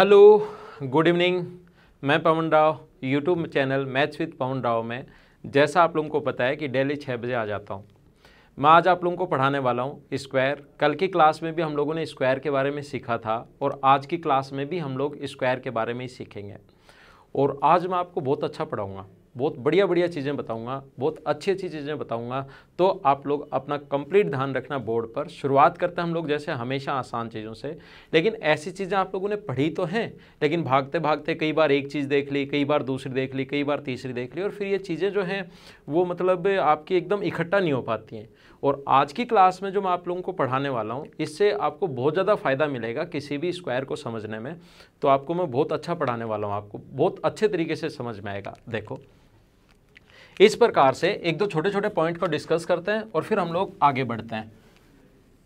Hello, good evening. मैं Pawan Rao, YouTube channel maths with Pawan Rao में जैसा आप लोगों को पता है कि डेली 6 बजे आ जाता हूँ। मैं आज आप लोगों को पढ़ाने वाला हूँ स्क्वायर। कल की क्लास में भी हम लोगों ने स्क्वायर के बारे में सीखा था और आज की क्लास में भी हम लोग स्क्वायर के बारे में ही सीखेंगे। और आज मैं आपको बहुत अच्छा पढ़ाऊँगा, बहुत बढ़िया बढ़िया चीज़ें बताऊंगा, बहुत अच्छी अच्छी चीज़ें बताऊंगा। तो आप लोग अपना कंप्लीट ध्यान रखना बोर्ड पर। शुरुआत करते हैं हम लोग जैसे हमेशा आसान चीज़ों से, लेकिन ऐसी चीज़ें आप लोगों ने पढ़ी तो हैं, लेकिन भागते भागते कई बार एक चीज़ देख ली, कई बार दूसरी देख ली, कई बार तीसरी देख ली, और फिर ये चीज़ें जो हैं वो मतलब आपकी एकदम इकट्ठा नहीं हो पाती हैं। और आज की क्लास में जो मैं आप लोगों को पढ़ाने वाला हूँ, इससे आपको बहुत ज़्यादा फ़ायदा मिलेगा किसी भी स्क्वायर को समझने में। तो आपको मैं बहुत अच्छा पढ़ाने वाला हूँ, आपको बहुत अच्छे तरीके से समझ में आएगा। देखो, इस प्रकार से एक दो छोटे छोटे पॉइंट को डिस्कस करते हैं और फिर हम लोग आगे बढ़ते हैं।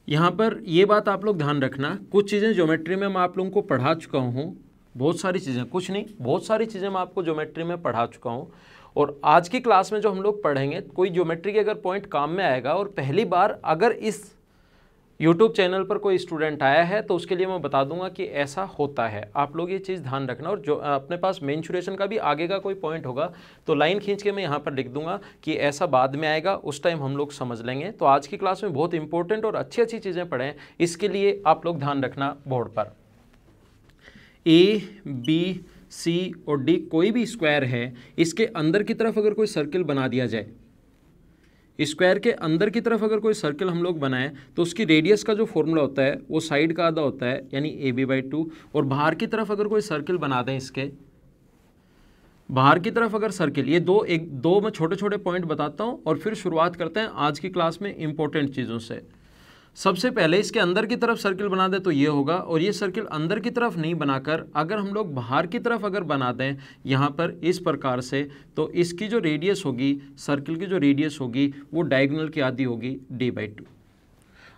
यहाँ पर ये बात आप लोग ध्यान रखना, कुछ चीज़ें ज्योमेट्री में मैं आप लोगों को पढ़ा चुका हूँ, बहुत सारी चीज़ें, कुछ नहीं बहुत सारी चीज़ें मैं आपको ज्योमेट्री में पढ़ा चुका हूँ। और आज की क्लास में जो हम लोग पढ़ेंगे, कोई ज्योमेट्री के अगर पॉइंट काम में आएगा और पहली बार अगर इस YouTube चैनल पर कोई स्टूडेंट आया है तो उसके लिए मैं बता दूंगा कि ऐसा होता है। आप लोग ये चीज़ ध्यान रखना। और जो अपने पास मेंशुरेशन का भी आगे का कोई पॉइंट होगा तो लाइन खींच के मैं यहाँ पर लिख दूंगा कि ऐसा बाद में आएगा, उस टाइम हम लोग समझ लेंगे। तो आज की क्लास में बहुत इंपॉर्टेंट और अच्छी अच्छी चीज़ें पढ़ें, इसके लिए आप लोग ध्यान रखना बोर्ड पर। ए, बी, सी और डी कोई भी स्क्वायर है, इसके अंदर की तरफ अगर कोई सर्किल बना दिया जाए, स्क्वायर के अंदर की तरफ अगर कोई सर्किल हम लोग बनाएं तो उसकी रेडियस का जो फॉर्मूला होता है वो साइड का आधा होता है, यानी AB/2। और बाहर की तरफ अगर कोई सर्किल बना दें, इसके बाहर की तरफ अगर सर्किल, ये दो मैं छोटे छोटे पॉइंट बताता हूं और फिर शुरुआत करते हैं आज की क्लास में इंपॉर्टेंट चीज़ों से। सबसे पहले इसके अंदर की तरफ सर्किल बना दें तो ये होगा, और ये सर्किल अंदर की तरफ नहीं बनाकर अगर हम लोग बाहर की तरफ अगर बना दें यहाँ पर इस प्रकार से, तो इसकी जो रेडियस होगी, सर्किल की जो रेडियस होगी वो डायगोनल की आधी होगी D/2।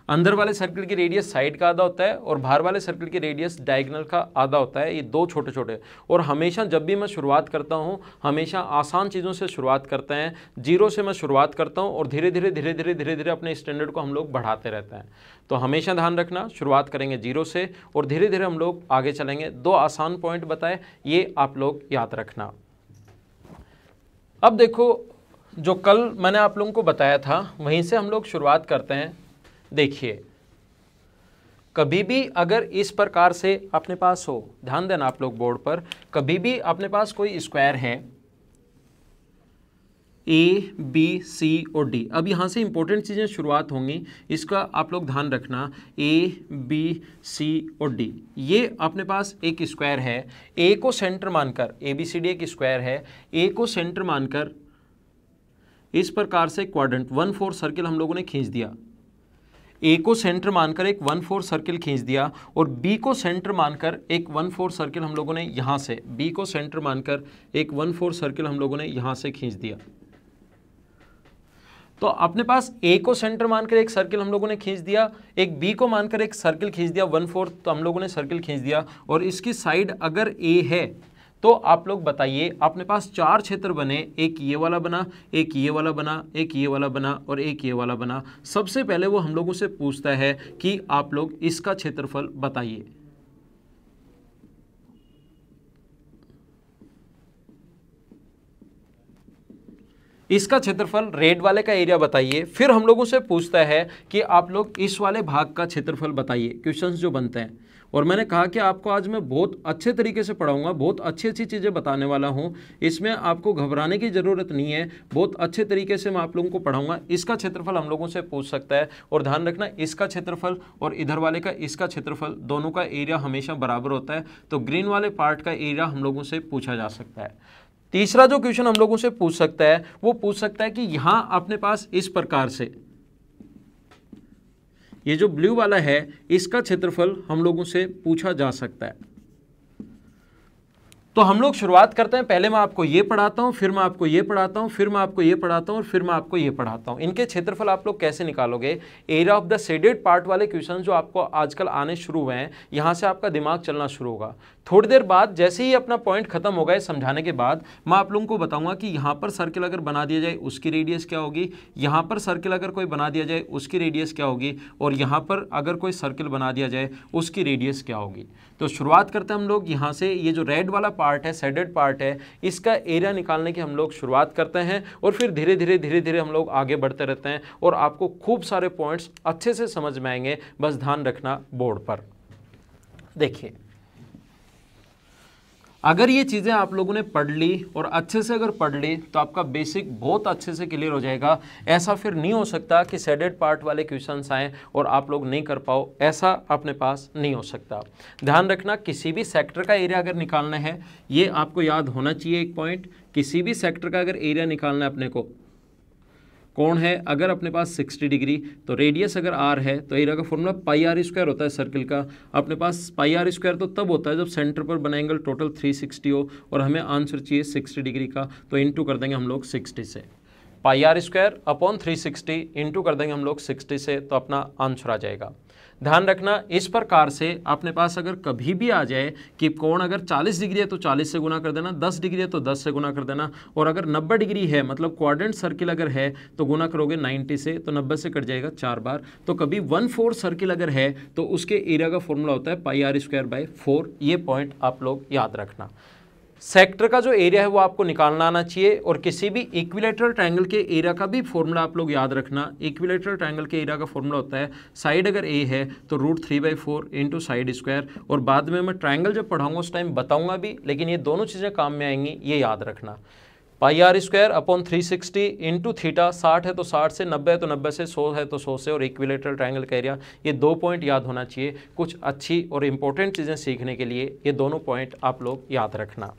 अंदर वाले सर्किल की रेडियस साइड का आधा होता है और बाहर वाले सर्किल की रेडियस डायगोनल का आधा होता है। ये दो छोटे छोटे। और हमेशा जब भी मैं शुरुआत करता हूँ, हमेशा आसान चीज़ों से शुरुआत करते हैं, जीरो से मैं शुरुआत करता हूँ और धीरे धीरे अपने स्टैंडर्ड को हम लोग बढ़ाते रहते हैं। तो हमेशा ध्यान रखना, शुरुआत करेंगे जीरो से और धीरे धीरे हम लोग आगे चलेंगे। दो आसान पॉइंट बताए, ये आप लोग याद रखना। अब देखो, जो कल मैंने आप लोगों को बताया था वहीं से हम लोग शुरुआत करते हैं। देखिए, कभी भी अगर इस प्रकार से अपने पास हो, ध्यान देना आप लोग बोर्ड पर, कभी भी अपने पास कोई स्क्वायर है A, B, C और D। अब यहाँ से इंपॉर्टेंट चीज़ें शुरुआत होंगी, इसका आप लोग ध्यान रखना। A, B, C और D, ये अपने पास एक स्क्वायर है। A को सेंटर मानकर, ABCD एक स्क्वायर है, A को सेंटर मानकर इस प्रकार से क्वाड्रेंट 1/4 सर्किल हम लोगों ने खींच दिया। A को सेंटर मानकर एक 1/4 सर्किल खींच दिया और B को सेंटर मानकर एक 1/4 सर्किल हम लोगों ने यहाँ से, B को सेंटर मानकर एक 1/4 सर्किल हम लोगों ने यहाँ से खींच दिया। तो अपने पास A को सेंटर मानकर एक सर्किल हम लोगों ने खींच दिया, एक B को मानकर एक सर्किल खींच दिया 1/4, तो हम लोगों ने सर्किल खींच दिया। और इसकी साइड अगर A है तो आप लोग बताइए, अपने पास चार क्षेत्र बने, एक ये वाला बना, एक ये वाला बना, एक ये वाला बना और एक ये वाला बना। सबसे पहले वो हम लोगों से पूछता है कि आप लोग इसका क्षेत्रफल बताइए। इसका क्षेत्रफल, रेड वाले का एरिया बताइए। फिर हम लोगों से पूछता है कि आप लोग इस वाले भाग का क्षेत्रफल बताइए, क्वेश्चंस जो बनते हैं। और मैंने कहा कि आपको आज मैं बहुत अच्छे तरीके से पढ़ाऊंगा, बहुत अच्छी अच्छी चीज़ें बताने वाला हूं, इसमें आपको घबराने की ज़रूरत नहीं है। बहुत अच्छे तरीके से मैं आप लोगों को पढ़ाऊंगा। इसका क्षेत्रफल हम लोगों से पूछ सकता है, और ध्यान रखना इसका क्षेत्रफल और इधर वाले का इसका क्षेत्रफल, दोनों का एरिया हमेशा बराबर होता है। तो ग्रीन वाले पार्ट का एरिया हम लोगों से पूछा जा सकता है। तीसरा जो क्वेश्चन हम लोगों से पूछ सकता है, वो पूछ सकता है कि यहां अपने पास इस प्रकार से ये जो ब्लू वाला है, इसका क्षेत्रफल हम लोगों से पूछा जा सकता है। तो हम लोग शुरुआत करते हैं, पहले मैं आपको ये पढ़ाता हूँ, फिर मैं आपको ये पढ़ाता हूँ, फिर मैं आपको ये पढ़ाता हूँ और फिर मैं आपको ये पढ़ाता हूँ। इनके क्षेत्रफल आप लोग कैसे निकालोगे, area of the shaded part वाले क्वेश्चन जो आपको आजकल आने शुरू हुए हैं, यहाँ से आपका दिमाग चलना शुरू होगा। थोड़ी देर बाद जैसे ही अपना पॉइंट खत्म हो गए समझाने के बाद मैं आप लोगों को बताऊंगा कि यहाँ पर सर्किल अगर बना दिया जाए उसकी रेडियस क्या होगी, यहाँ पर सर्किल अगर कोई बना दिया जाए उसकी रेडियस क्या होगी, और यहाँ पर अगर कोई सर्किल बना दिया जाए उसकी रेडियस क्या होगी। तो शुरुआत करते हैं हम लोग यहाँ से, ये जो रेड वाला पार्ट है, शेडेड पार्ट है, इसका एरिया निकालने की हम लोग शुरुआत करते हैं और फिर धीरे धीरे हम लोग आगे बढ़ते रहते हैं और आपको खूब सारे पॉइंट्स अच्छे से समझ में आएंगे। बस ध्यान रखना बोर्ड पर। देखिए, अगर ये चीज़ें आप लोगों ने पढ़ ली और अच्छे से अगर पढ़ ली तो आपका बेसिक बहुत अच्छे से क्लियर हो जाएगा। ऐसा फिर नहीं हो सकता कि शेडेड पार्ट वाले क्वेश्चंस आएँ और आप लोग नहीं कर पाओ, ऐसा अपने पास नहीं हो सकता। ध्यान रखना, किसी भी सेक्टर का एरिया अगर निकालना है, ये आपको याद होना चाहिए एक पॉइंट, किसी भी सेक्टर का अगर एरिया निकालना है अपने को, कौन है, अगर अपने पास 60 डिग्री तो रेडियस अगर आर है तो एरिया का फॉर्मूला पाई आर स्क्वायर होता है सर्किल का। अपने पास पाई आर स्क्वायर तो तब होता है जब सेंटर पर बना एंगल टोटल 360 हो और हमें आंसर चाहिए 60 डिग्री का, तो इनटू कर देंगे हम लोग 60 से, पाई आर स्क्वायर अपॉन 360 इंटू कर देंगे हम लोग 60 से, तो अपना आंसर आ जाएगा। ध्यान रखना, इस प्रकार से अपने पास अगर कभी भी आ जाए कि कोण अगर 40 डिग्री है तो 40 से गुना कर देना, 10 डिग्री है तो 10 से गुना कर देना, और अगर 90 डिग्री है मतलब क्वाड्रेंट सर्किल अगर है तो गुना करोगे 90 से, तो 90 से कट जाएगा 4 बार। तो कभी 1/4 सर्किल अगर है तो उसके एरिया का फॉर्मूला होता है पाई आर स्क्वायर बाय 4। ये पॉइंट आप लोग याद रखना। सेक्टर का जो एरिया है वो आपको निकालना आना चाहिए, और किसी भी इक्विलेटरल ट्रायंगल के एरिया का भी फॉर्मूला आप लोग याद रखना। इक्विलेटरल ट्रायंगल के एरिया का फॉर्मूला होता है, साइड अगर ए है तो √3/4 इंटू साइड स्क्वायर, और बाद में मैं ट्रायंगल जब पढ़ाऊंगा उस टाइम बताऊंगा भी, लेकिन ये दोनों चीज़ें काम में आएंगी, ये याद रखना। Pi R square upon 360 into theta, 60 है तो 60 से, 90 है तो 90 से, 100 है तो 100 से, और इक्विलेटरल ट्रायंगल का एरिया। ये 2 पॉइंट याद होना चाहिए। कुछ अच्छी और इंपॉर्टेंट चीज़ें सीखने के लिए ये दोनों पॉइंट आप लोग याद रखना।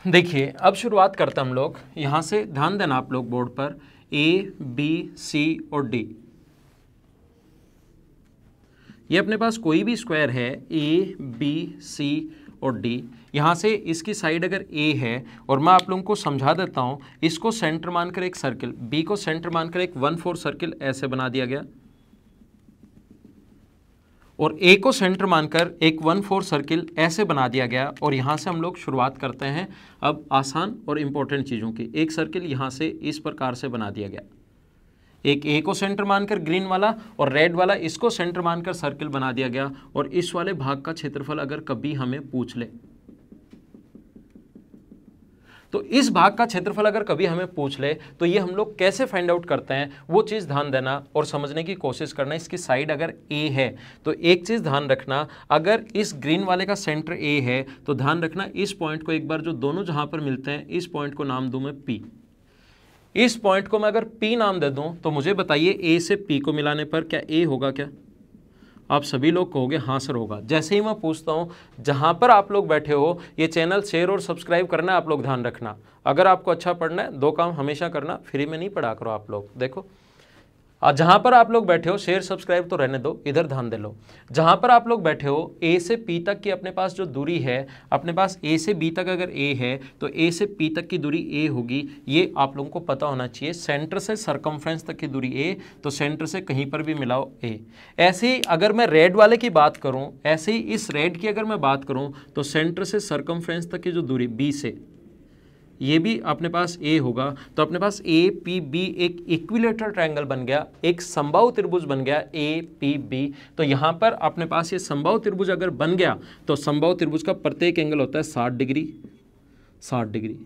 देखिए, अब शुरुआत करते हैं हम लोग यहाँ से। ध्यान देना आप लोग बोर्ड पर, ए बी सी और डी, ये अपने पास कोई भी स्क्वायर है, ए बी सी और डी, यहाँ से इसकी साइड अगर ए है, और मैं आप लोगों को समझा देता हूँ, इसको सेंटर मानकर एक सर्किल, बी को सेंटर मानकर एक 1/4 सर्किल ऐसे बना दिया गया, और ए को सेंटर मानकर एक 1/4 सर्किल ऐसे बना दिया गया। और यहाँ से हम लोग शुरुआत करते हैं अब आसान और इम्पोर्टेंट चीज़ों की। एक सर्किल यहाँ से इस प्रकार से बना दिया गया, एक ए को सेंटर मानकर ग्रीन वाला और रेड वाला इसको सेंटर मानकर सर्किल बना दिया गया, और इस वाले भाग का क्षेत्रफल अगर कभी हमें पूछ ले, तो इस भाग का क्षेत्रफल अगर कभी हमें पूछ ले तो ये हम लोग कैसे फाइंड आउट करते हैं, वो चीज़ ध्यान देना और समझने की कोशिश करना। इसकी साइड अगर ए है तो एक चीज़ ध्यान रखना, अगर इस ग्रीन वाले का सेंटर ए है तो ध्यान रखना इस पॉइंट को एक बार, जो दोनों जहाँ पर मिलते हैं, इस पॉइंट को नाम दूँ मैं पी। इस पॉइंट को मैं अगर पी नाम दे दूँ तो मुझे बताइए ए से पी को मिलाने पर क्या ए होगा क्या? आप सभी लोग कहोगे हाँ सर होगा। जैसे ही मैं पूछता हूँ, जहाँ पर आप लोग बैठे हो, ये चैनल शेयर और सब्सक्राइब करना है आप लोग, ध्यान रखना। अगर आपको अच्छा पढ़ना है, 2 काम हमेशा करना, फ्री में नहीं पढ़ा करो आप लोग। देखो, जहाँ पर आप लोग बैठे हो, शेयर सब्सक्राइब तो रहने दो, इधर ध्यान दे लो। जहाँ पर आप लोग बैठे हो, ए से पी तक की अपने पास जो दूरी है, अपने पास ए से बी तक अगर ए है तो ए से पी तक की दूरी ए होगी, ये आप लोगों को पता होना चाहिए। सेंटर से सरकमफ्रेंस तक की दूरी ए, तो सेंटर से कहीं पर भी मिलाओ ए। ऐसे ही अगर मैं रेड वाले की बात करूँ, ऐसे ही इस रेड की अगर मैं बात करूँ तो सेंटर से सरकमफ्रेंस तक की जो दूरी बी से, ये भी अपने पास ए होगा। तो अपने पास ए पी बी एक इक्विलेटरल ट्रायंगल बन गया, एक समबाहु त्रिभुज बन गया ए पी बी। तो यहाँ पर अपने पास ये समबाहु त्रिभुज अगर बन गया तो समबाहु त्रिभुज का प्रत्येक एंगल होता है 60 डिग्री। 60 डिग्री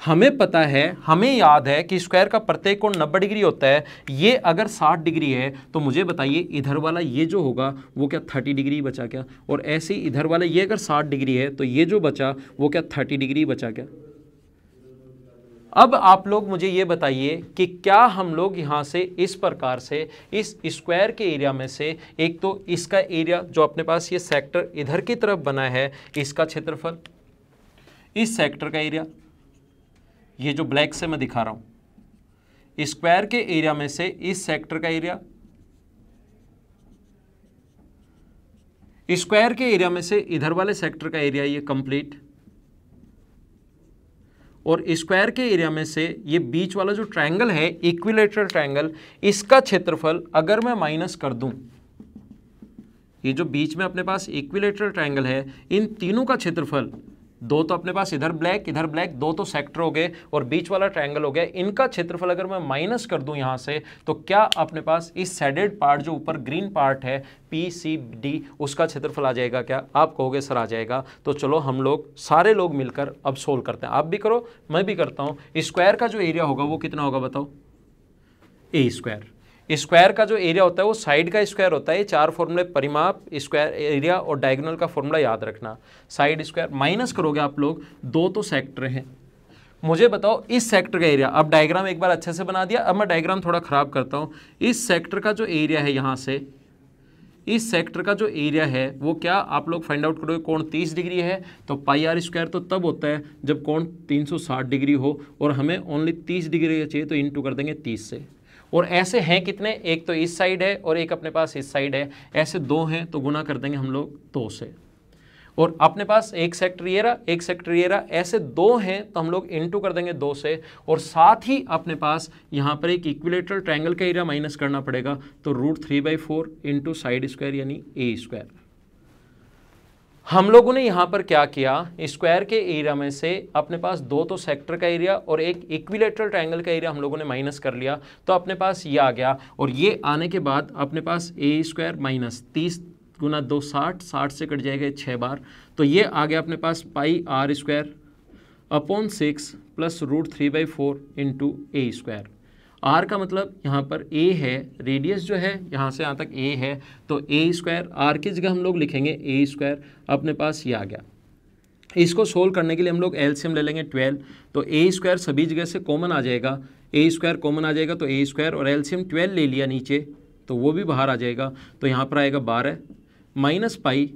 हमें पता है, हमें याद है कि स्क्वायर का प्रत्येक कोण 90 डिग्री होता है। ये अगर 60 डिग्री है तो मुझे बताइए इधर वाला ये जो होगा वो क्या 30 डिग्री बचा क्या? और ऐसे ही इधर वाला ये अगर 60 डिग्री है तो ये जो बचा वो क्या 30 डिग्री बचा क्या? अब आप लोग मुझे ये बताइए कि क्या हम लोग यहाँ से इस प्रकार से इस स्क्वायर के एरिया में से, एक तो इसका एरिया जो अपने पास ये सेक्टर इधर की तरफ बना है, इसका क्षेत्रफल, इस सेक्टर का एरिया, ये जो ब्लैक से मैं दिखा रहा हूँ, स्क्वायर के एरिया में से इस सेक्टर का एरिया, स्क्वायर के एरिया में से इधर वाले सेक्टर का एरिया, ये कंप्लीट, और स्क्वायर के एरिया में से ये बीच वाला जो ट्रायंगल है, इक्विलेटरल ट्रायंगल, इसका क्षेत्रफल अगर मैं माइनस कर दूं, ये जो बीच में अपने पास इक्विलेटरल ट्रायंगल है, इन तीनों का क्षेत्रफल, दो तो अपने पास इधर ब्लैक, दो तो सेक्टर हो गए और बीच वाला ट्रायंगल हो गया, इनका क्षेत्रफल अगर मैं माइनस कर दूं यहां से, तो क्या अपने पास इस शेडेड पार्ट जो ऊपर ग्रीन पार्ट है PCD, उसका क्षेत्रफल आ जाएगा क्या? आप कहोगे सर आ जाएगा। तो चलो हम लोग सारे लोग मिलकर अब सोल्व करते हैं। आप भी करो, मैं भी करता हूं। स्क्वायर का जो एरिया होगा वो कितना होगा बताओ? ए स्क्वायर। स्क्वायर का जो एरिया होता है वो साइड का स्क्वायर होता है। ये चार फॉर्मूले, परिमाप, स्क्वायर एरिया और डायगोनल का फॉर्मूला याद रखना। साइड स्क्वायर माइनस करोगे आप लोग, दो तो सेक्टर हैं, मुझे बताओ इस सेक्टर का एरिया। अब डायग्राम एक बार अच्छे से बना दिया, अब मैं डायग्राम थोड़ा खराब करता हूँ। इस सेक्टर का जो एरिया है, यहाँ से इस सेक्टर का जो एरिया है वो क्या आप लोग फाइंड आउट करोगे? कोण 30 डिग्री है, तो पाई आर स्क्वायर तो तब होता है जब कोण 360 डिग्री हो, और हमें ओनली 30 डिग्री चाहिए, तो इंटू कर देंगे 30 से। और ऐसे हैं कितने? एक तो इस साइड है और एक अपने पास इस साइड है, ऐसे दो हैं तो गुना कर देंगे हम लोग 2 से। और अपने पास एक सेक्टर ये रहा, एक सेक्टर ये रहा, ऐसे दो हैं तो हम लोग इनटू कर देंगे 2 से। और साथ ही अपने पास यहाँ पर एक इक्विलेटरल ट्रायंगल का एरिया माइनस करना पड़ेगा, तो √3/4 इंटू साइड स्क्वायर यानी ए स्क्वायर। हम लोगों ने यहाँ पर क्या किया? स्क्वायर के एरिया में से अपने पास दो तो सेक्टर का एरिया और एक इक्विलेटरल ट्रायंगल का एरिया हम लोगों ने माइनस कर लिया, तो अपने पास ये आ गया। और ये आने के बाद अपने पास ए स्क्वायर माइनस 30 गुना 2 60, 60 से कट जाएगा 6 बार, तो ये आ गया अपने पास pi R square upon 6 plus √3/4 into A square. R का मतलब यहाँ पर ए है, रेडियस जो है यहाँ से यहाँ तक ए है, तो ए स्क्वायर, आर की जगह हम लोग लिखेंगे ए स्क्वायर। अपने पास ये आ गया। इसको सोल्व करने के लिए हम लोग एलसीएम ले लेंगे 12, तो ए स्क्वायर सभी जगह से कॉमन आ जाएगा, ए स्क्वायर कॉमन आ जाएगा, तो ए स्क्वायर और एलसीएम 12 ले लिया नीचे, तो वो भी बाहर आ जाएगा। तो यहाँ पर आएगा 12 माइनस पाई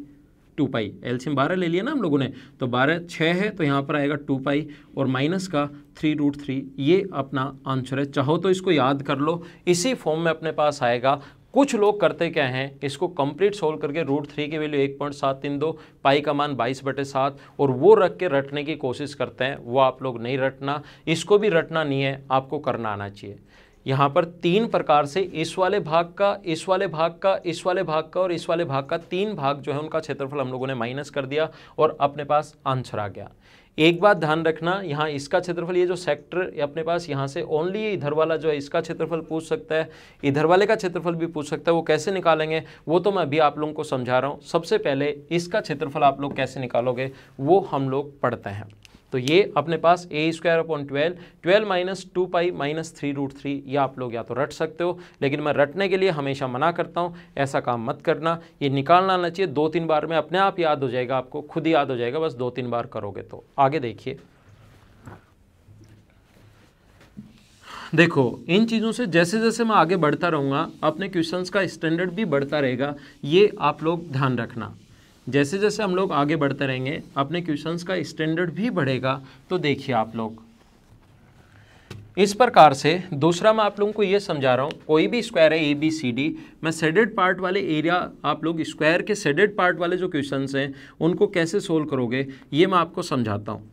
2 पाई, एलसीएम 12 ले लिया ना हम लोगों ने, तो 12 6 है, तो यहाँ पर आएगा 2 पाई और माइनस का 3√3। ये अपना आंसर है। चाहो तो इसको याद कर लो, इसी फॉर्म में अपने पास आएगा। कुछ लोग करते क्या हैं, इसको कंप्लीट सोल्व करके √3 की वैल्यू 1.732, पाई का मान 22/7 और वो रख के रटने की कोशिश करते हैं। वो आप लोग नहीं रटना, इसको भी रटना नहीं है, आपको करना आना चाहिए। यहाँ पर 3 प्रकार से इस वाले भाग का, इस वाले भाग का, इस वाले भाग का और इस वाले भाग का 3 भाग जो है उनका क्षेत्रफल हम लोगों ने माइनस कर दिया और अपने पास आंसर आ गया। एक बात ध्यान रखना, यहाँ इसका क्षेत्रफल, ये जो सेक्टर अपने पास यहाँ से ओनली इधर वाला जो है इसका क्षेत्रफल पूछ सकता है, इधर वाले का क्षेत्रफल भी पूछ सकता है। वो कैसे निकालेंगे वो तो मैं अभी आप लोगों को समझा रहा हूँ। सबसे पहले इसका क्षेत्रफल आप लोग कैसे निकालोगे वो हम लोग पढ़ते हैं। तो ये अपने पास A square upon 12 minus 2 pi minus 3√3, ये आप लोग या तो रट सकते हो, लेकिन मैं रटने के लिए हमेशा मना करता हूँ, ऐसा काम मत करना। ये निकालना आना चाहिए, 2-3 बार में अपने आप याद हो जाएगा, आपको खुद ही याद हो जाएगा, बस 2-3 बार करोगे तो। आगे देखिए, देखो इन चीज़ों से जैसे जैसे मैं आगे बढ़ता रहूँगा अपने क्वेश्चंस का स्टैंडर्ड भी बढ़ता रहेगा, ये आप लोग ध्यान रखना। जैसे जैसे हम लोग आगे बढ़ते रहेंगे अपने क्वेश्चंस का स्टैंडर्ड भी बढ़ेगा। तो देखिए आप लोग इस प्रकार से, दूसरा मैं आप लोगों को ये समझा रहा हूँ, कोई भी स्क्वायर है ABCD, मैं शेडेड पार्ट वाले एरिया, आप लोग स्क्वायर के शेडेड पार्ट वाले जो क्वेश्चंस हैं उनको कैसे सोल्व करोगे ये मैं आपको समझाता हूँ।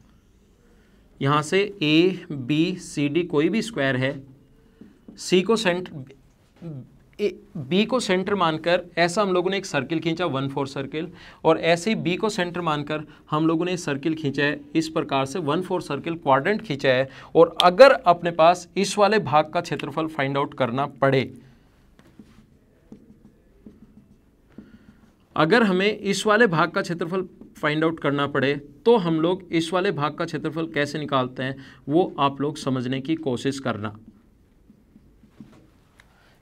यहाँ से ABCD कोई भी स्क्वायर है, C को सेंटर, बी को सेंटर मानकर ऐसा हम लोगों ने एक सर्किल खींचा 1/4 सर्किल, और ऐसे ही बी को सेंटर मानकर हम लोगों ने सर्किल खींचा है इस प्रकार से 1/4 सर्किल क्वाड्रेंट खींचा है। और अगर अपने पास इस वाले भाग का क्षेत्रफल फाइंड आउट करना पड़े, अगर हमें इस वाले भाग का क्षेत्रफल फाइंड आउट करना पड़े तो हम लोग इस वाले भाग का क्षेत्रफल कैसे निकालते हैं वो आप लोग समझने की कोशिश करना।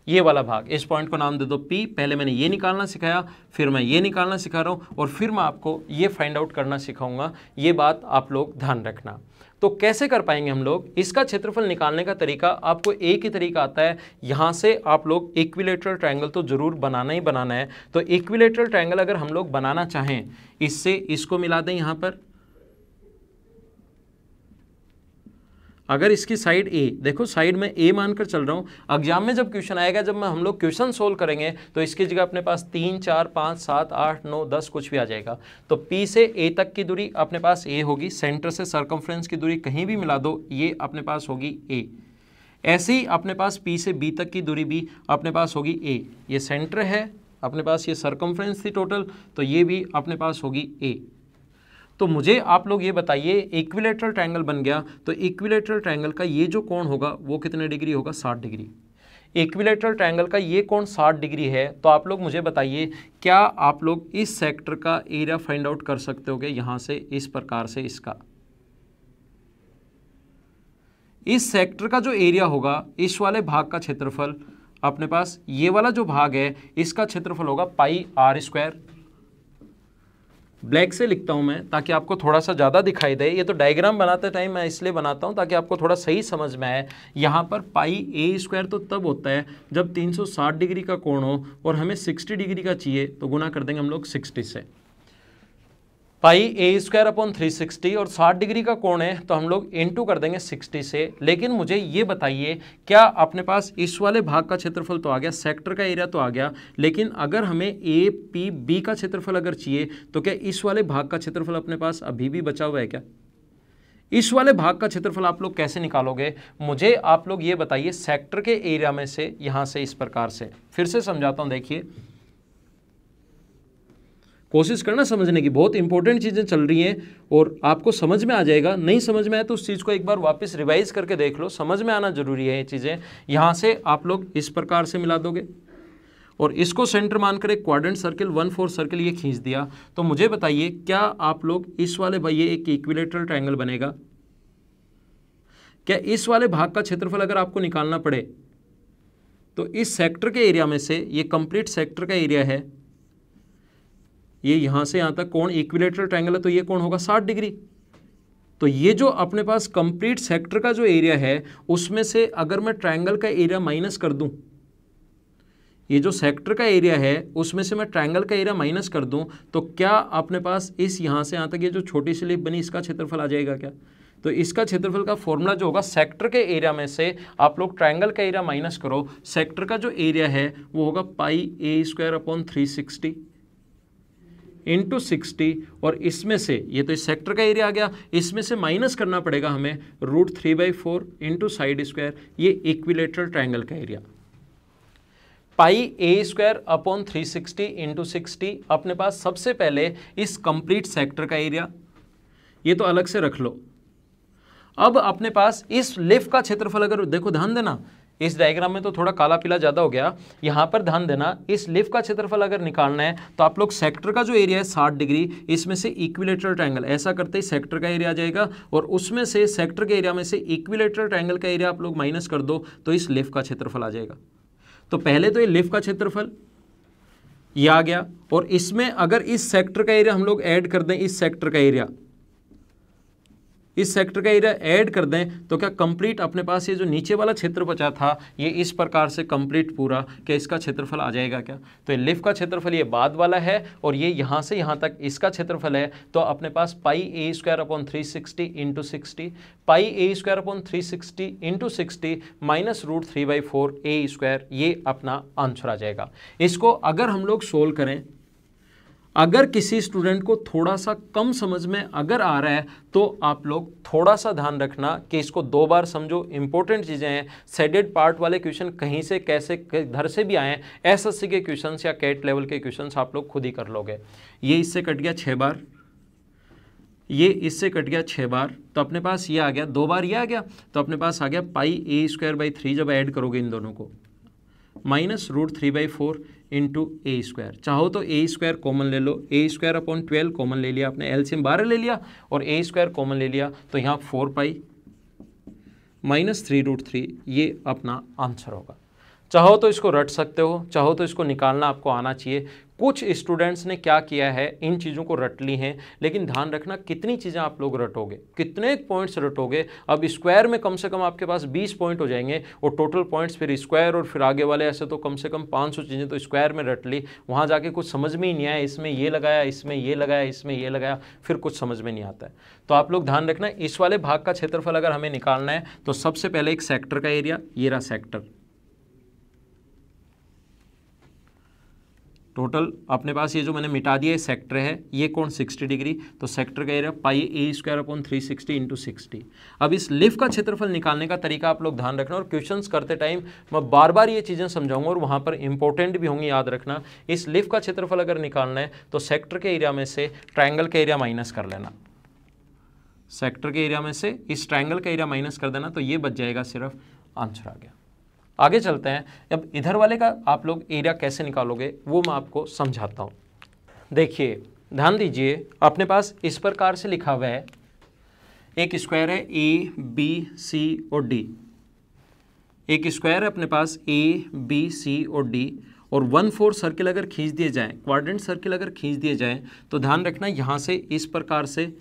ये वाला भाग, इस पॉइंट को नाम दे दो P। पहले मैंने ये निकालना सिखाया, फिर मैं ये निकालना सिखा रहा हूँ और फिर मैं आपको ये फाइंड आउट करना सिखाऊंगा। ये बात आप लोग ध्यान रखना। तो कैसे कर पाएंगे हम लोग इसका क्षेत्रफल निकालने का तरीका? आपको एक ही तरीका आता है, यहाँ से आप लोग इक्विलेटरल ट्रायंगल तो जरूर बनाना ही बनाना है। तो इक्विलेटरल ट्रायंगल अगर हम लोग बनाना चाहें, इससे इसको मिला दें यहाँ पर, अगर इसकी साइड ए, देखो साइड में ए मानकर चल रहा हूँ, एग्जाम में जब क्वेश्चन आएगा, जब हम लोग क्वेश्चन सोल्व करेंगे तो इसकी जगह अपने पास 3, 4, 5, 7, 8, 9, 10 कुछ भी आ जाएगा। तो P से A तक की दूरी अपने पास A होगी, सेंटर से सर्कमफ्रेंस की दूरी कहीं भी मिला दो ये अपने पास होगी A। ऐसे ही अपने पास P से B तक की दूरी भी अपने पास होगी A। ये सेंटर है अपने पास, ये सर्कमफ्रेंस थी टोटल, तो ये भी अपने पास होगी A। तो मुझे आप लोग ये बताइए, इक्विलैटरल ट्रायंगल बन गया, तो इक्विलैटरल ट्रायंगल का ये जो कोण होगा वो कितने डिग्री होगा? 60 डिग्री। इक्विलैटरल ट्रायंगल का ये कोण 60 डिग्री है, तो आप लोग मुझे बताइए, क्या आप लोग इस सेक्टर का एरिया फाइंड आउट कर सकते होगे यहां से इस प्रकार से? इसका इस सेक्टर का जो एरिया होगा, इस वाले भाग का क्षेत्रफल अपने पास, ये वाला जो भाग है इसका क्षेत्रफल होगा पाई आर स्क्वायर। ब्लैक से लिखता हूं मैं ताकि आपको थोड़ा सा ज़्यादा दिखाई दे। ये तो डायग्राम बनाते टाइम मैं इसलिए बनाता हूं ताकि आपको थोड़ा सही समझ में आए। यहाँ पर पाई ए स्क्वायर तो तब होता है जब 360 डिग्री का कोण हो और हमें 60 डिग्री का चाहिए, तो गुना कर देंगे हम लोग 60 से। पाई ए स्क्वायर अपॉन 360 और 60 डिग्री का कोण है तो हम लोग इनटू कर देंगे 60 से। लेकिन मुझे ये बताइए, क्या अपने पास इस वाले भाग का क्षेत्रफल तो आ गया, सेक्टर का एरिया तो आ गया, लेकिन अगर हमें ए पी बी का क्षेत्रफल अगर चाहिए तो क्या इस वाले भाग का क्षेत्रफल अपने पास अभी भी बचा हुआ है क्या? इस वाले भाग का क्षेत्रफल आप लोग कैसे निकालोगे? मुझे आप लोग ये बताइए, सेक्टर के एरिया में से यहां से इस प्रकार से, फिर से समझाता हूं, देखिए कोशिश करना समझने की, बहुत इंपॉर्टेंट चीज़ें चल रही हैं और आपको समझ में आ जाएगा। नहीं समझ में आए तो उस चीज़ को एक बार वापस रिवाइज करके देख लो, समझ में आना जरूरी है ये चीज़ें। यहाँ से आप लोग इस प्रकार से मिला दोगे और इसको सेंटर मानकर एक क्वाड्रेंट सर्किल 1/4 सर्किल ये खींच दिया। तो मुझे बताइए, क्या आप लोग इस वाले भाई, ये एक इक्विलैटरल ट्रायंगल बनेगा, क्या इस वाले भाग का क्षेत्रफल अगर आपको निकालना पड़े तो इस सेक्टर के एरिया में से, ये कंप्लीट सेक्टर का एरिया है, ये यहां से यहां तक कोण इक्विलैटरल ट्रायंगल है, तो ये कोण होगा 60 डिग्री। तो ये जो अपने पास कंप्लीट सेक्टर का जो एरिया है उसमें से अगर मैं ट्रायंगल का एरिया माइनस कर दूं, ये जो सेक्टर का एरिया है उसमें से मैं ट्रायंगल का एरिया माइनस कर दूं, तो क्या अपने पास इस यहां से यहां तक ये जो छोटी सी लिप बनी इसका क्षेत्रफल आ जाएगा क्या? तो इसका क्षेत्रफल का फॉर्मूला जो होगा, सेक्टर के एरिया में से आप लोग ट्रायंगल का एरिया माइनस करो, सेक्टर का जो एरिया है वो होगा पाई ए स्क्वायर अपॉन 360 इंटू 60, और इसमें से, ये तो इस सेक्टर का एरिया आ गया, इसमें से माइनस करना पड़ेगा हमें √3/4 इंटू साइड स्क्वायर, ये इक्विलैटरल ट्रायंगल का एरिया। पाई ए स्क्वायर अपॉन 360 इंटू 60 अपने पास सबसे पहले इस कंप्लीट सेक्टर का एरिया, ये तो अलग से रख लो। अब अपने पास इस लिफ का क्षेत्रफल, अगर देखो ध्यान देना, इस डायग्राम में तो थोड़ा काला पीला ज़्यादा हो गया, यहाँ पर ध्यान देना, इस लिफ का क्षेत्रफल अगर निकालना है तो आप लोग सेक्टर का जो एरिया है 60 डिग्री, इसमें से इक्विलैटरल ट्रायंगल, ऐसा करते ही सेक्टर का एरिया आ जाएगा और उसमें से सेक्टर के एरिया में से इक्विलैटरल ट्रायंगल का एरिया आप लोग माइनस कर दो तो इस लिफ का क्षेत्रफल आ जाएगा। तो पहले तो ये लिफ का क्षेत्रफल ये आ गया, और इसमें अगर इस सेक्टर का एरिया हम लोग ऐड कर दें, इस सेक्टर का एरिया, इस सेक्टर का एरिया ऐड कर दें, तो क्या कंप्लीट अपने पास ये जो नीचे वाला क्षेत्र बचा था ये इस प्रकार से कंप्लीट पूरा, क्या इसका क्षेत्रफल आ जाएगा क्या? तो ये लिफ का क्षेत्रफल ये बाद वाला है और ये यहाँ से यहाँ तक इसका क्षेत्रफल है, तो अपने पास पाई ए स्क्वायर अपॉन 360 इंटू 60, पाई ए स्क्वायर अपॉन 360 इंटू 60 माइनस √3/4 ए स्क्वायर, ये अपना आंसर आ जाएगा। इसको अगर हम लोग सोल्व करें, अगर किसी स्टूडेंट को थोड़ा सा कम समझ में अगर आ रहा है तो आप लोग थोड़ा सा ध्यान रखना कि इसको 2 बार समझो, इंपॉर्टेंट चीज़ें हैं। शेडेड पार्ट वाले क्वेश्चन कहीं से कैसे घर से भी आए, एसएससी के क्वेश्चंस या कैट लेवल के क्वेश्चंस आप लोग खुद ही कर लोगे। ये इससे कट गया 6 बार, ये इससे कट गया 6 बार, तो अपने पास ये आ गया, 2 बार ये आ गया, तो अपने पास आ गया पाई ए स्क्वायर बाई 3 जब ऐड करोगे इन दोनों को, माइनस √3/4 इंटू ए स्क्वायर। चाहो तो ए स्क्वायर कॉमन ले लो, ए स्क्वायर अपॉन 12 कॉमन ले लिया आपने, एलसीएम 12 ले लिया और ए स्क्वायर कॉमन ले लिया, तो यहाँ 4 पाई माइनस 3√3, ये अपना आंसर होगा। चाहो तो इसको रट सकते हो, चाहो तो इसको निकालना आपको आना चाहिए, कुछ स्टूडेंट्स ने क्या किया है, इन चीज़ों को रट ली हैं, लेकिन ध्यान रखना कितनी चीज़ें आप लोग रटोगे, कितने पॉइंट्स रटोगे। अब स्क्वायर में कम से कम आपके पास 20 पॉइंट हो जाएंगे और टोटल पॉइंट्स फिर स्क्वायर और फिर आगे वाले ऐसे तो कम से कम 500 चीज़ें तो स्क्वायर में रट ली, वहाँ जाके कुछ समझ में ही नहीं आया, इसमें ये लगाया, इसमें ये लगाया, इसमें ये लगाया, फिर कुछ समझ में नहीं आता है। तो आप लोग ध्यान रखना, इस वाले भाग का क्षेत्रफल अगर हमें निकालना है तो सबसे पहले एक सेक्टर का एरिया, ये रहा सेक्टर, टोटल अपने पास ये जो मैंने मिटा दिया है सेक्टर है, ये कोण 60 डिग्री, तो सेक्टर का एरिया पाई ए स्क्वायर अपॉन 360 इंटू 60। अब इस लिफ का क्षेत्रफल निकालने का तरीका आप लोग ध्यान रखना, और क्वेश्चंस करते टाइम मैं बार बार ये चीज़ें समझाऊंगा और वहाँ पर इंपॉर्टेंट भी होंगी, याद रखना। इस लिफ का क्षेत्रफल अगर निकालना है तो सेक्टर के एरिया में से ट्राइंगल का एरिया माइनस कर लेना, सेक्टर के एरिया में से इस ट्राइंगल का एरिया माइनस कर देना, तो ये बच जाएगा, सिर्फ आंसर आ गया। आगे चलते हैं, अब इधर वाले का आप लोग एरिया कैसे निकालोगे वो मैं आपको समझाता हूँ। देखिए ध्यान दीजिए, अपने पास इस प्रकार से लिखा हुआ है, एक स्क्वायर है ए बी सी और डी, एक स्क्वायर है अपने पास ए बी सी और डी, और 1/4 सर्किल अगर खींच दिए जाएँ, क्वाड्रेंट सर्किल अगर खींच दिए जाएँ, तो ध्यान रखना यहाँ से इस प्रकार से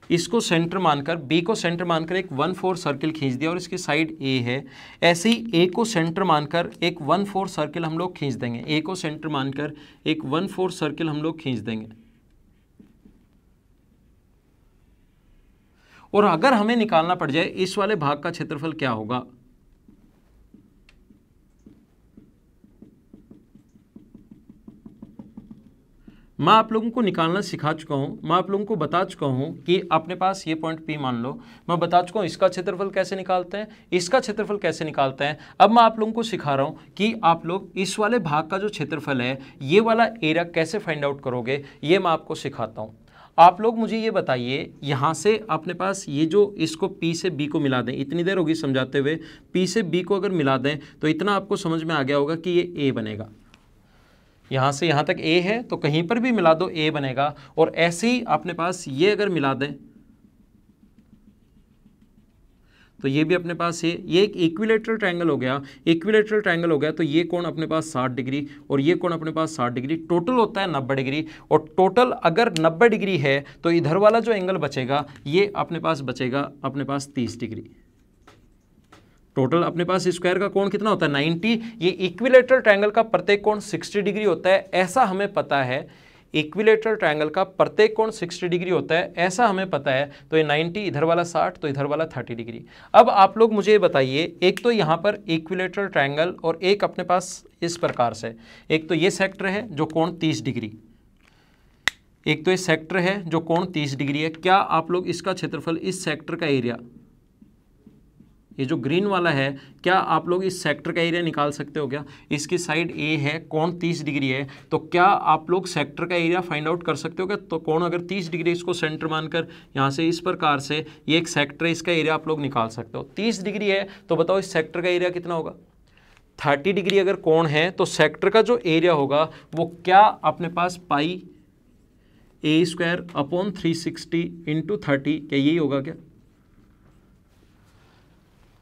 इसको सेंटर मानकर, बी को सेंटर मानकर एक 1/4 सर्किल खींच दिया और इसकी साइड ए है। ऐसे ही ए को सेंटर मानकर एक 1/4 सर्किल हम लोग खींच देंगे, ए को सेंटर मानकर एक 1/4 सर्किल हम लोग खींच देंगे। और अगर हमें निकालना पड़ जाए इस वाले भाग का क्षेत्रफल क्या होगा, मैं आप लोगों को निकालना सिखा चुका हूँ, मैं आप लोगों को बता चुका हूँ कि अपने पास ये पॉइंट P मान लो, मैं बता चुका हूँ इसका क्षेत्रफल कैसे निकालते हैं, इसका क्षेत्रफल कैसे निकालते हैं। अब मैं आप लोगों को सिखा रहा हूँ कि आप लोग इस वाले भाग का जो क्षेत्रफल है, ये वाला एरिया कैसे फाइंड आउट करोगे, ये मैं आपको सिखाता हूँ। आप लोग मुझे ये बताइए, यहाँ से अपने पास ये जो इसको P से B को मिला दें, इतनी देर होगी समझाते हुए, P से B को अगर मिला दें तो इतना आपको समझ में आ गया होगा कि ये A बनेगा। यहाँ से यहाँ तक A है तो कहीं पर भी मिला दो A बनेगा। और ऐसे ही अपने पास ये अगर मिला दें तो ये भी अपने पास ये एक इक्विलेटरल ट्रायंगल हो गया। इक्विलेटरल ट्रायंगल हो गया तो ये कोण अपने पास 60 डिग्री और ये कोण अपने पास 60 डिग्री, टोटल होता है 90 डिग्री। और टोटल अगर 90 डिग्री है तो इधर वाला जो एंगल बचेगा ये अपने पास बचेगा अपने पास 30 डिग्री। टोटल अपने पास स्क्वायर का कोण कितना होता है 90। ये इक्विलेटरल ट्रायंगल का प्रत्येक कोण 60 डिग्री होता है, ऐसा हमें पता है। इक्विलेटरल ट्रायंगल का प्रत्येक कोण 60 डिग्री होता है, ऐसा हमें पता है। तो ये 90, इधर वाला 60, तो इधर वाला 30 डिग्री। अब आप लोग मुझे बताइए, एक तो यहाँ पर इक्विलेटरल ट्रायंगल और एक अपने पास इस प्रकार से, एक तो ये सेक्टर है जो कोण 30 डिग्री, एक तो ये सेक्टर है जो कोण 30 डिग्री है। क्या आप लोग इसका क्षेत्रफल, इस सेक्टर का एरिया, ये जो ग्रीन वाला है, क्या आप लोग इस सेक्टर का एरिया निकाल सकते हो क्या? इसकी साइड ए है, कोण 30 डिग्री है, तो क्या आप लोग सेक्टर का एरिया फाइंड आउट कर सकते हो क्या? तो कोण अगर 30 डिग्री, इसको सेंटर मानकर यहाँ से इस प्रकार से ये एक सेक्टर है, इसका एरिया आप लोग निकाल सकते हो। 30 डिग्री है तो बताओ इस सेक्टर का एरिया कितना होगा? 30 डिग्री अगर कोण है तो सेक्टर का जो एरिया होगा वो क्या अपने पास पाई ए स्क्वायर अपॉन 360 इंटू 30, क्या यही होगा क्या?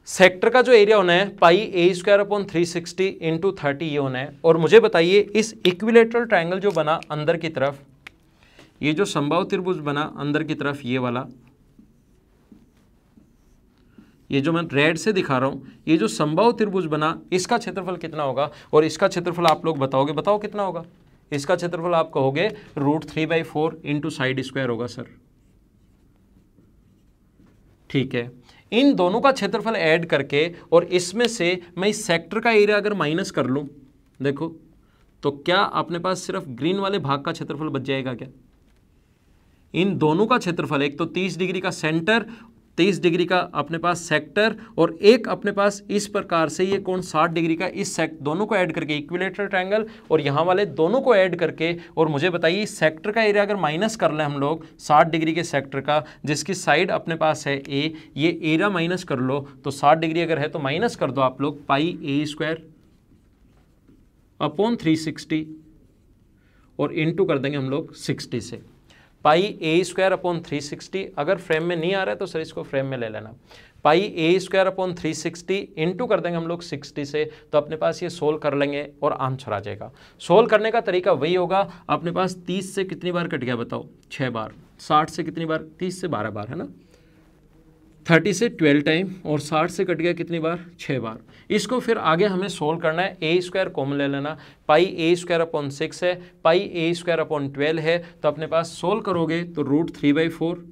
सेक्टर का जो एरिया होना है पाई ए स्क्वायर अपॉन 360 इंटू 30 ये होना है। और मुझे बताइए इस इक्विलेटरल ट्रायंगल जो बना अंदर की तरफ, ये जो समबाहु त्रिभुज बना अंदर की तरफ, ये वाला, ये जो मैं रेड से दिखा रहा हूं, ये जो समबाहु त्रिभुज बना, इसका क्षेत्रफल कितना होगा? और इसका क्षेत्रफल आप लोग बताओगे, बताओ कितना होगा? इसका क्षेत्रफल आप कहोगे √3/4 इंटू साइड स्क्वायर होगा सर। ठीक है, इन दोनों का क्षेत्रफल ऐड करके और इसमें से मैं इस सेक्टर का एरिया अगर माइनस कर लूं, देखो तो क्या अपने पास सिर्फ ग्रीन वाले भाग का क्षेत्रफल बच जाएगा क्या? इन दोनों का क्षेत्रफल, एक तो 30 डिग्री का सेंटर, 30 डिग्री का अपने पास सेक्टर, और एक अपने पास इस प्रकार से ये कोण 60 डिग्री का, इस दोनों को ऐड करके इक्विलेटरल ट्रायंगल और यहाँ वाले दोनों को ऐड करके, और मुझे बताइए सेक्टर का एरिया अगर माइनस कर लें हम लोग 60 डिग्री के सेक्टर का, जिसकी साइड अपने पास है ए, ये एरिया माइनस कर लो तो 60 डिग्री अगर है तो माइनस कर दो आप लोग पाई ए स्क्वायर अपॉन 360 और इंटू कर देंगे हम लोग 60 से। πa²/360, अगर फ्रेम में नहीं आ रहा है तो सर इसको फ्रेम में ले लेना, πa²/360 इंटू कर देंगे हम लोग 60 से, तो अपने पास ये सोल्व कर लेंगे और आंसर आ जाएगा। सोल्व करने का तरीका वही होगा, अपने पास 30 से कितनी बार कट गया बताओ, 6 बार, 60 से कितनी बार, 30 से 12 बार है ना, 30 से 12 टाइम, और 60 से कट गया कितनी बार, 6 बार। इसको फिर आगे हमें सोल्व करना है, a² कॉमन ले लेना, πa²/6 है, πa²/12 है, तो अपने पास सोल्व करोगे तो √3/4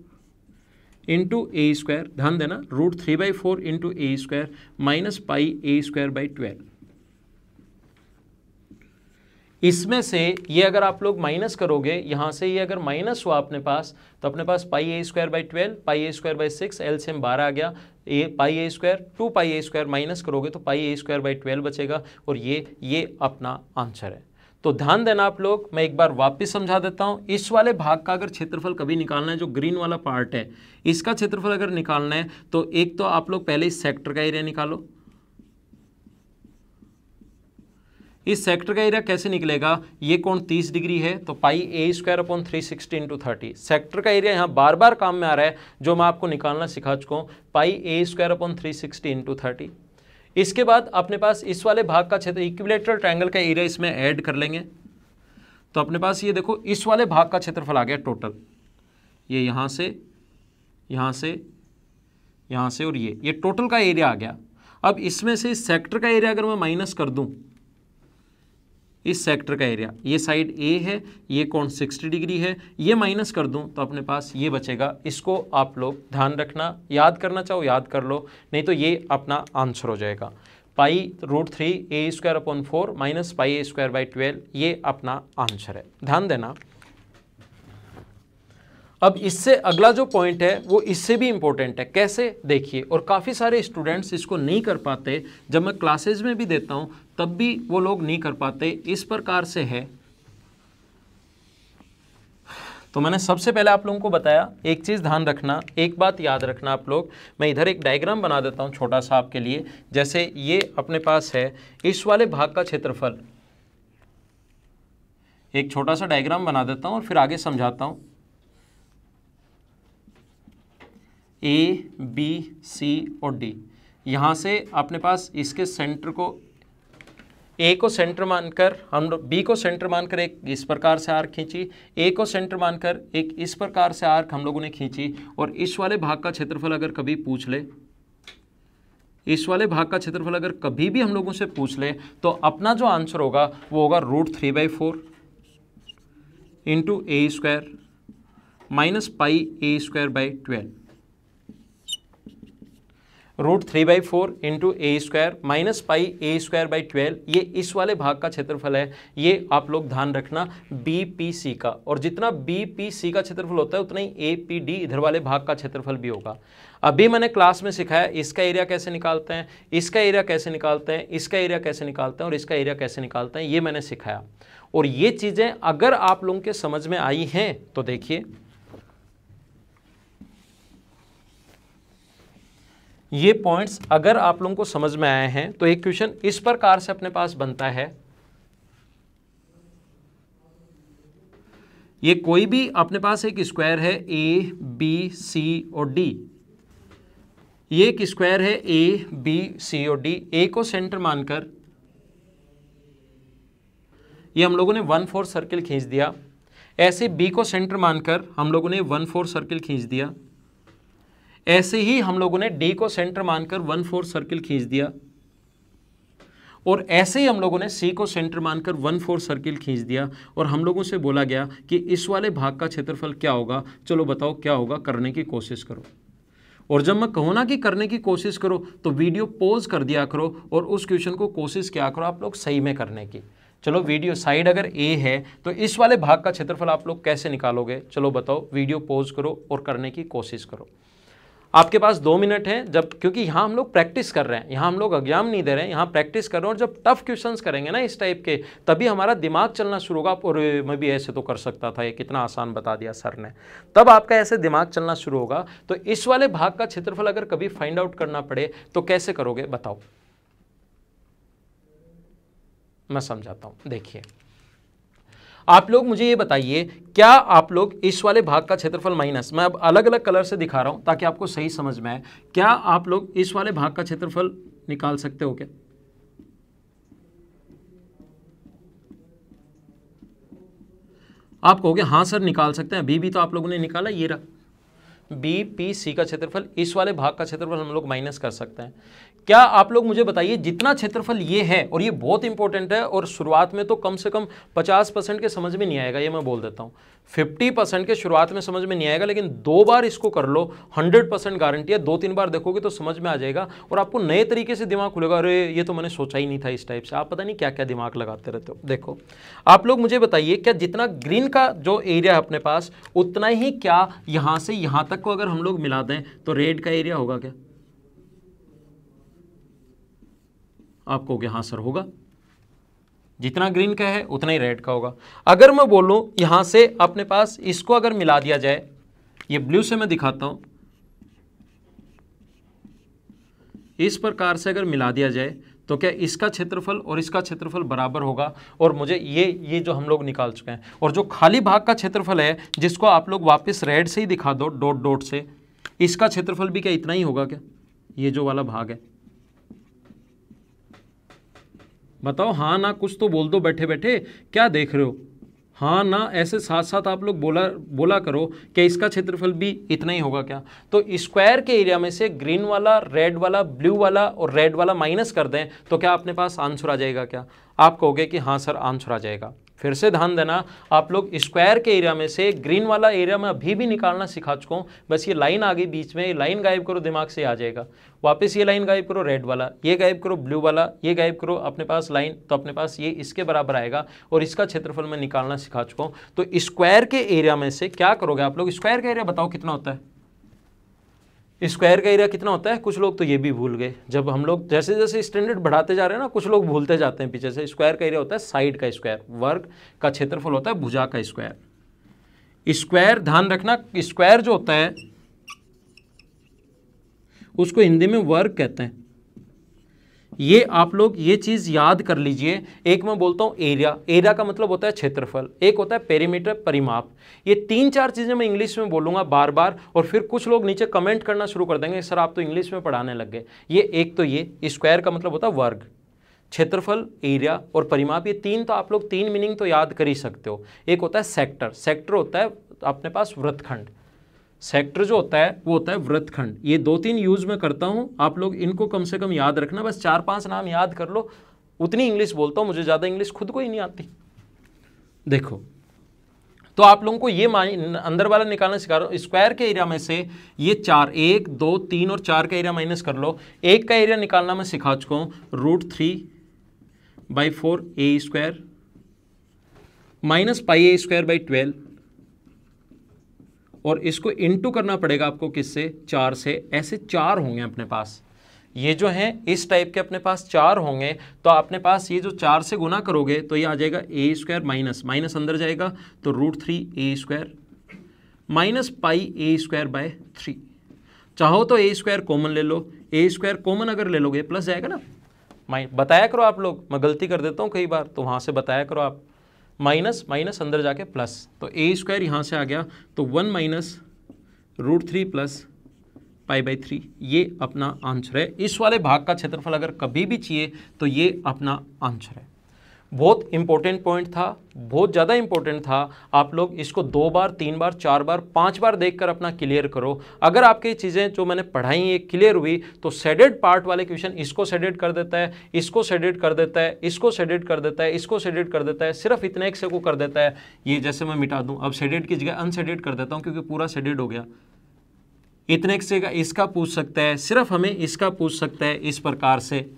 इंटू a², ध्यान देना √3/4 इंटू a² माइनस πa²/12। इसमें से ये अगर आप लोग माइनस करोगे, यहाँ से ये अगर माइनस हुआ अपने पास, तो अपने पास πa²/12, πa²/6, एलसीएम 12 आ गया, πa², 2πa² माइनस करोगे तो πa²/12 बचेगा, और ये अपना आंसर है। तो ध्यान देना आप लोग, मैं एक बार वापस समझा देता हूँ। इस वाले भाग का अगर क्षेत्रफल कभी निकालना है, जो ग्रीन वाला पार्ट है इसका क्षेत्रफल अगर निकालना है, तो एक तो आप लोग पहले इस सेक्टर का एरिया निकालो। इस सेक्टर का एरिया कैसे निकलेगा, ये कोण 30 डिग्री है, तो πa²/360 इंटू 30। सेक्टर का एरिया यहाँ बार बार काम में आ रहा है, जो मैं आपको निकालना सिखा चुका हूँ, πa²/360 इंटू 30। इसके बाद अपने पास इस वाले भाग का क्षेत्र, इक्विलेटरल ट्रायंगल का एरिया इसमें ऐड कर लेंगे, तो अपने पास ये देखो इस वाले भाग का क्षेत्रफल आ गया टोटल, ये यहाँ से यहाँ से यहाँ से, और ये टोटल का एरिया आ गया। अब इसमें से इस सेक्टर का एरिया अगर मैं माइनस कर दूं, इस सेक्टर का एरिया, ये साइड ए है, ये कोण 60 डिग्री है, ये माइनस कर दूं तो अपने पास ये बचेगा। इसको आप लोग ध्यान रखना, याद करना चाहो याद कर लो, नहीं तो ये अपना आंसर हो जाएगा, π√3a²/4 माइनस πa²/12, ये अपना आंसर है। ध्यान देना। अब इससे अगला जो पॉइंट है वो इससे भी इंपॉर्टेंट है, कैसे देखिए, और काफ़ी सारे स्टूडेंट्स इसको नहीं कर पाते, जब मैं क्लासेज में भी देता हूं तब भी वो लोग नहीं कर पाते। इस प्रकार से है, तो मैंने सबसे पहले आप लोगों को बताया, एक चीज़ ध्यान रखना, एक बात याद रखना आप लोग, मैं इधर एक डायग्राम बना देता हूं छोटा सा आपके लिए। जैसे ये अपने पास है इस वाले भाग का क्षेत्रफल, एक छोटा सा डायग्राम बना देता हूं और फिर आगे समझाता हूं। ए, बी, सी और डी, यहाँ से अपने पास इसके सेंटर को, ए को सेंटर मानकर हम लोग, बी को सेंटर मानकर एक इस प्रकार से आर्क खींची, ए को सेंटर मानकर एक इस प्रकार से आर्क हम लोगों ने खींची, और इस वाले भाग का क्षेत्रफल अगर कभी पूछ ले, इस वाले भाग का क्षेत्रफल अगर कभी भी हम लोगों से पूछ ले, तो अपना जो आंसर होगा वो होगा √3/4 into a² minus πa²/12, √3/4 into a² minus πa²/12, ये इस वाले भाग का क्षेत्रफल है। ये आप लोग ध्यान रखना BPC का, और जितना BPC का क्षेत्रफल होता है उतना ही APD इधर वाले भाग का क्षेत्रफल भी होगा। अभी मैंने क्लास में सिखाया इसका एरिया कैसे निकालते हैं, इसका एरिया कैसे निकालते हैं, इसका एरिया कैसे निकालते हैं और इसका एरिया कैसे निकालते हैं, ये मैंने सिखाया। और ये चीज़ें अगर आप लोगों के समझ में आई हैं तो देखिए, ये पॉइंट्स अगर आप लोगों को समझ में आए हैं तो एक क्वेश्चन इस प्रकार से अपने पास बनता है। ये कोई भी अपने पास एक स्क्वायर है ए, बी, सी और डी, ये एक स्क्वायर है ए, बी, सी और डी। ए को सेंटर मानकर ये हम लोगों ने 1/4 सर्किल खींच दिया, ऐसे बी को सेंटर मानकर हम लोगों ने 1/4 सर्किल खींच दिया, ऐसे ही हम लोगों ने डी को सेंटर मानकर 1/4 सर्किल खींच दिया, और ऐसे ही हम लोगों ने सी को सेंटर मानकर 1/4 सर्किल खींच दिया, और हम लोगों से बोला गया कि इस वाले भाग का क्षेत्रफल क्या होगा, चलो बताओ क्या होगा, करने की कोशिश करो। और जब मैं कहूँ ना कि करने की कोशिश करो तो वीडियो पॉज कर दिया करो और उस क्वेश्चन को कोशिश किया करो आप लोग सही में करने की। चलो वीडियो साइड अगर ए है तो इस वाले भाग का क्षेत्रफल आप लोग कैसे निकालोगे, चलो बताओ, वीडियो पॉज करो और करने की कोशिश करो। आपके पास 2 मिनट हैं, जब क्योंकि यहाँ हम लोग प्रैक्टिस कर रहे हैं, यहाँ हम लोग एग्जाम नहीं दे रहे हैं, यहाँ प्रैक्टिस कर रहे हैं, और जब टफ क्वेश्चंस करेंगे ना इस टाइप के, तभी हमारा दिमाग चलना शुरू होगा। और मैं भी ऐसे तो कर सकता था, ये कितना आसान बता दिया सर ने, तब आपका ऐसे दिमाग चलना शुरू होगा। तो इस वाले भाग का क्षेत्रफल अगर कभी फाइंड आउट करना पड़े तो कैसे करोगे बताओ, मैं समझाता हूँ। देखिए आप लोग मुझे ये बताइए, क्या आप लोग इस वाले भाग का क्षेत्रफल माइनस, मैं अब अलग अलग कलर से दिखा रहा हूं ताकि आपको सही समझ में आए, क्या आप लोग इस वाले भाग का क्षेत्रफल निकाल सकते हो क्या? आप कहोगे हाँ सर निकाल सकते हैं, अभी भी तो आप लोगों ने निकाला, ये रहा बी पी सी का क्षेत्रफल, इस वाले भाग का क्षेत्रफल हम लोग माइनस कर सकते हैं। क्या आप लोग मुझे बताइए, जितना क्षेत्रफल ये है, और ये बहुत इंपॉर्टेंट है, और शुरुआत में तो कम से कम 50% के समझ में नहीं आएगा, ये मैं बोल देता हूँ, 50% के शुरुआत में समझ में नहीं आएगा, लेकिन 2 बार इसको कर लो, 100% गारंटी है, 2-3 बार देखोगे तो समझ में आ जाएगा, और आपको नए तरीके से दिमाग खुलेगा, अरे ये तो मैंने सोचा ही नहीं था इस टाइप से। आप पता नहीं क्या क्या दिमाग लगाते रहते हो। देखो आप लोग मुझे बताइए, क्या जितना ग्रीन का जो एरिया है अपने पास, उतना ही क्या यहाँ से यहाँ तक को अगर हम लोग मिला दें तो रेड का एरिया होगा क्या? आप कहोगे हाँ सर होगा, जितना ग्रीन का है उतना ही रेड का होगा। अगर मैं बोलूं यहां से अपने पास इसको अगर मिला दिया जाए, ये ब्लू से मैं दिखाता हूं, इस प्रकार से अगर मिला दिया जाए तो क्या इसका क्षेत्रफल और इसका क्षेत्रफल बराबर होगा? और मुझे ये जो हम लोग निकाल चुके हैं, और जो खाली भाग का क्षेत्रफल है जिसको आप लोग वापस रेड से ही दिखा दो, डॉट डॉट से, इसका क्षेत्रफल भी क्या इतना ही होगा क्या? ये जो वाला भाग है, बताओ हाँ ना, कुछ तो बोल दो बैठे बैठे, क्या देख रहे हो? हाँ ना, ऐसे साथ साथ आप लोग बोला करो कि इसका क्षेत्रफल भी इतना ही होगा क्या? तो स्क्वायर के एरिया में से ग्रीन वाला, रेड वाला, ब्लू वाला और रेड वाला माइनस कर दें तो क्या अपने पास आंसर आ जाएगा क्या? आप कहोगे कि हाँ सर आंसर आ जाएगा। फिर से ध्यान देना, आप लोग स्क्वायर के एरिया में से ग्रीन वाला एरिया में अभी भी निकालना सिखा चुका हूँ, बस ये लाइन आ गई बीच में, ये लाइन गायब करो, दिमाग से आ जाएगा। वापस ये लाइन गायब करो, रेड वाला, ये गायब करो, ब्लू वाला, ये गायब करो, अपने पास लाइन, तो अपने पास ये इसके बराबर आएगा, और इसका क्षेत्रफल मैं निकालना सिखा चुका हूँ। तो स्क्वायर के एरिया में से क्या करोगे आप लोग? स्क्वायर का एरिया बताओ कितना होता है? स्क्वायर का एरिया कितना होता है? कुछ लोग तो ये भी भूल गए, जब हम लोग जैसे जैसे स्टैंडर्ड बढ़ाते जा रहे हैं ना, कुछ लोग भूलते जाते हैं पीछे से। स्क्वायर का एरिया होता है साइड का स्क्वायर, वर्ग का क्षेत्रफल होता है भुजा का स्क्वायर। स्क्वायर ध्यान रखना, स्क्वायर जो होता है उसको हिंदी में वर्ग कहते हैं। ये आप लोग ये चीज याद कर लीजिए। एक मैं बोलता हूं एरिया, एरिया का मतलब होता है क्षेत्रफल, एक होता है पेरीमीटर, परिमाप। ये 3-4 चीजें मैं इंग्लिश में बोलूंगा बार बार, और फिर कुछ लोग नीचे कमेंट करना शुरू कर देंगे, सर आप तो इंग्लिश में पढ़ाने लग गए। ये एक तो ये स्क्वायर का मतलब होता है वर्ग, क्षेत्रफल, एरिया और परिमाप, ये 3 तो आप लोग 3 मीनिंग तो याद कर ही सकते हो। एक होता है सेक्टर, सेक्टर होता है अपने पास वृत्तखंड, सेक्टर जो होता है वो होता है वृत्तखंड। ये 2-3 यूज में करता हूं, आप लोग इनको कम से कम याद रखना, बस 4-5 नाम याद कर लो। उतनी इंग्लिश बोलता हूं, मुझे ज़्यादा इंग्लिश खुद को ही नहीं आती। देखो तो आप लोगों को ये अंदर वाला निकालना सिखा रहा हूं। स्क्वायर के एरिया में से ये 4, 1, 2, 3 और 4 का एरिया माइनस कर लो। एक का एरिया निकालना मैं सिखा चुका हूँ, √3/4 a स्क्वायर माइनस πa²/12, और इसको इंटू करना पड़ेगा आपको किससे? 4 से। ऐसे 4 होंगे अपने पास, ये जो हैं इस टाइप के अपने पास 4 होंगे। तो अपने पास ये जो 4 से गुना करोगे तो ये आ जाएगा a² माइनस, माइनस अंदर जाएगा तो √3a² माइनस πa²/3। चाहो तो a² कॉमन ले लो, a² कॉमन अगर ले लोगे प्लस जाएगा ना, बताया करो आप लोग, मैं गलती कर देता हूँ कई बार, तो वहाँ से बताया करो आप, माइनस माइनस अंदर जाके प्लस, तो a² यहाँ से आ गया तो 1 माइनस √3 प्लस π/3, ये अपना आंसर है। इस वाले भाग का क्षेत्रफल अगर कभी भी चाहिए तो ये अपना आंसर है। बहुत इंपॉर्टेंट पॉइंट था, बहुत ज़्यादा इंपॉर्टेंट था। आप लोग इसको 2 बार, 3 बार, 4 बार, 5 बार देखकर अपना क्लियर करो। अगर आपकी चीज़ें जो मैंने पढ़ाई ये क्लियर हुई तो शेडेड पार्ट वाले क्वेश्चन इसको शेडेड कर देता है, इसको शेडेड कर देता है, इसको शेडेड कर देता है, इसको शेडेड कर देता है, सिर्फ इतने एक से को कर देता है। ये जैसे मैं मिटा दूँ, अब शेडेड की जगह अनशेडेड कर देता हूँ क्योंकि पूरा शेडेड हो गया। इतने एक से का इसका पूछ सकता है, सिर्फ हमें इसका पूछ सकता है इस प्रकार से,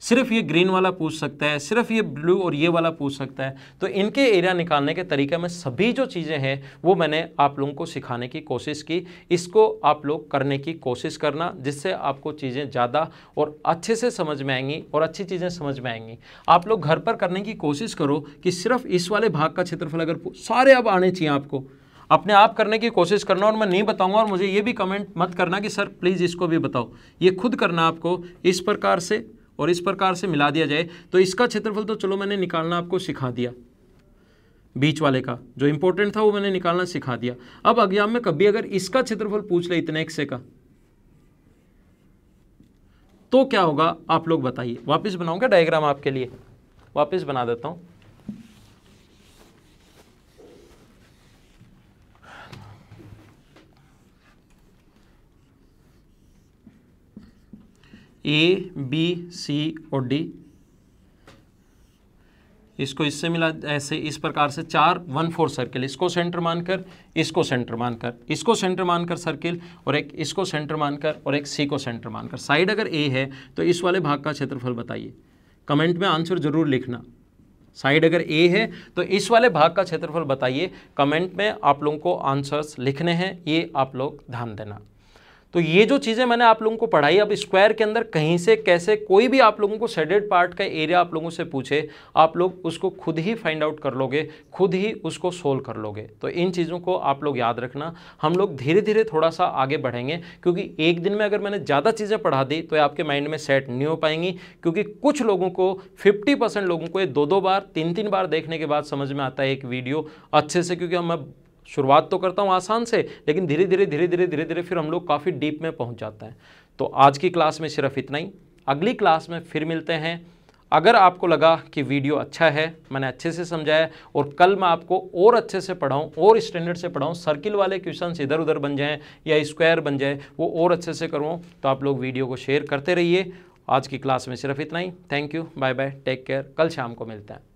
सिर्फ ये ग्रीन वाला पूछ सकता है, सिर्फ ये ब्लू और ये वाला पूछ सकता है। तो इनके एरिया निकालने के तरीके में सभी जो चीज़ें हैं वो मैंने आप लोगों को सिखाने की कोशिश की। इसको आप लोग करने की कोशिश करना, जिससे आपको चीज़ें ज़्यादा और अच्छे से समझ में आएंगी और अच्छी चीज़ें समझ में आएंगी। आप लोग घर पर करने की कोशिश करो कि सिर्फ इस वाले भाग का क्षेत्रफल अगर सारे अब आने चाहिए, आपको अपने आप करने की कोशिश करना, और मैं नहीं बताऊंगा। और मुझे ये भी कमेंट मत करना कि सर प्लीज़ इसको भी बताओ, ये खुद करना आपको। इस प्रकार से और इस प्रकार से मिला दिया जाए तो इसका क्षेत्रफल तो चलो मैंने निकालना आपको सिखा दिया, बीच वाले का जो इंपॉर्टेंट था वो मैंने निकालना सिखा दिया। अब एग्जाम में कभी अगर इसका क्षेत्रफल पूछ ले इतने एक्से का, तो क्या होगा आप लोग बताइए। वापस बनाऊंगा डायग्राम आपके लिए, वापस बना देता हूं। ए बी सी और डी, इसको इससे मिला ऐसे इस प्रकार से 4 1/4 सर्किल, इसको सेंटर मानकर, इसको सेंटर मानकर, इसको सेंटर मानकर सर्किल, और एक इसको सेंटर मानकर, और एक सी को सेंटर मानकर। साइड अगर ए है तो इस वाले भाग का क्षेत्रफल बताइए, कमेंट में आंसर जरूर लिखना। साइड अगर ए है तो इस वाले भाग का क्षेत्रफल बताइए, कमेंट में आप लोगों को आंसर्स लिखने हैं, ये आप लोग ध्यान देना। तो ये जो चीज़ें मैंने आप लोगों को पढ़ाई, अब स्क्वायर के अंदर कहीं से कैसे कोई भी आप लोगों को शेडेड पार्ट का एरिया आप लोगों से पूछे, आप लोग उसको खुद ही फाइंड आउट कर लोगे, खुद ही उसको सोल्व कर लोगे। तो इन चीज़ों को आप लोग याद रखना। हम लोग धीरे धीरे थोड़ा सा आगे बढ़ेंगे, क्योंकि एक दिन में अगर मैंने ज़्यादा चीज़ें पढ़ा दी तो आपके माइंड में सेट नहीं हो पाएंगी, क्योंकि कुछ लोगों को 50% लोगों को ये 2-2 बार 3-3 बार देखने के बाद समझ में आता है एक वीडियो अच्छे से, क्योंकि हम शुरुआत तो करता हूँ आसान से, लेकिन धीरे धीरे फिर हम लोग काफ़ी डीप में पहुँच जाते हैं। तो आज की क्लास में सिर्फ इतना ही, अगली क्लास में फिर मिलते हैं। अगर आपको लगा कि वीडियो अच्छा है, मैंने अच्छे से समझाया, और कल मैं आपको और अच्छे से पढ़ाऊँ और स्टैंडर्ड से पढ़ाऊँ, सर्किल वाले क्वेश्चंस इधर उधर बन जाएँ या स्क्वायर बन जाए, वो और अच्छे से करूँ, तो आप लोग वीडियो को शेयर करते रहिए। आज की क्लास में सिर्फ इतना ही। Thank you, bye bye, take care, कल शाम को मिलते हैं।